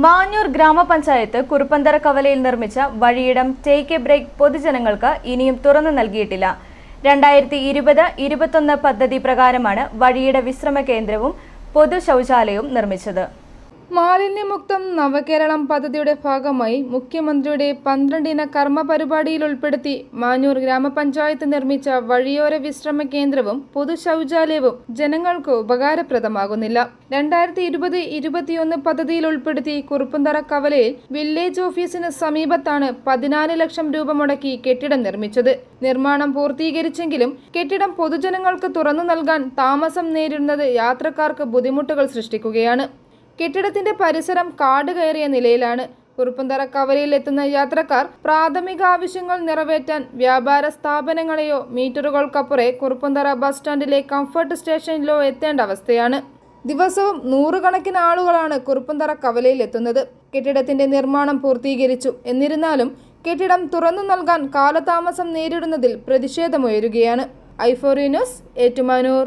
മാഞ്ഞൂർ ഗ്രാമപഞ്ചായത്ത് കുറുപ്പന്തറ കവലയിൽ നിർമ്മിച്ച വഴിയിടം ടേക്ക് എ ബ്രേക്ക് പൊതുജനങ്ങൾക്ക് ഇനിയും തുറന്നു നൽകിയിട്ടില്ല. 2020-21 പദ്ധതി പ്രകാരമാണ് വഴിയിട വിശ്രമ കേന്ദ്രവും പൊതു ശൗചാലയവും നിർമ്മിച്ചത്. മാലിന്യമുക്തം നവകേരളം പദ്ധതിയുടെ ഭാഗമായി മുഖ്യമന്ത്രിയുടെ 12 കർമ്മ പരിപാടിയിൽ ഉൾപ്പെടുത്തി മാഞ്ഞൂർ ഗ്രാമപഞ്ചായത്ത് നിർമ്മിച്ച വഴിയോര വിശ്രമ കേന്ദ്രവും പൊതു ശൗചാലയവും ജനങ്ങൾക്ക് ഉപകാരപ്രദമാകുന്നില്ല. 2020-21 പദ്ധതിയിൽ ഉൾപ്പെടുത്തി കുറുപ്പന്തറ കവലയിൽ വില്ലേജ് ഓഫീസിന് സമീപത്താണ് 14 ലക്ഷം രൂപ മുടക്കി കെട്ടിടം നിർമ്മിച്ചത്. നിർമ്മാണം പൂർത്തീകരിച്ചെങ്കിലും കെട്ടിടം പൊതുജനങ്ങൾക്ക് തുറന്നു നൽകാൻ താമസം നേരിടുന്നത് യാത്രക്കാർക്ക് ബുദ്ധിമുട്ടുകൾ സൃഷ്ടിക്കുകയാണ്. കെട്ടിടത്തിന്റെ പരിസരം കാട് കയറിയ നിലയിലാണ്. കുറുപ്പന്തറ കവലയിൽ എത്തുന്ന യാത്രക്കാർ പ്രാഥമിക ആവശ്യങ്ങൾ നിറവേറ്റാൻ വ്യാപാര സ്ഥാപനങ്ങളെയോ മീറ്ററുകൾക്കപ്പുറേ കുറുപ്പന്തറ ബസ് സ്റ്റാൻഡിലെ കംഫർട്ട് സ്റ്റേഷനിലോ എത്തേണ്ട അവസ്ഥയാണ്. ദിവസവും നൂറുകണക്കിന് ആളുകളാണ് കുറുപ്പന്തറ കവലയിൽ എത്തുന്നത്. കെട്ടിടത്തിന്റെ നിർമ്മാണം പൂർത്തീകരിച്ചു. എന്നിരുന്നാലും കെട്ടിടം തുറന്നു നൽകാൻ കാലതാമസം നേരിടുന്നതിൽ പ്രതിഷേധമുയരുകയാണ്. i4u news, Ettumanoor.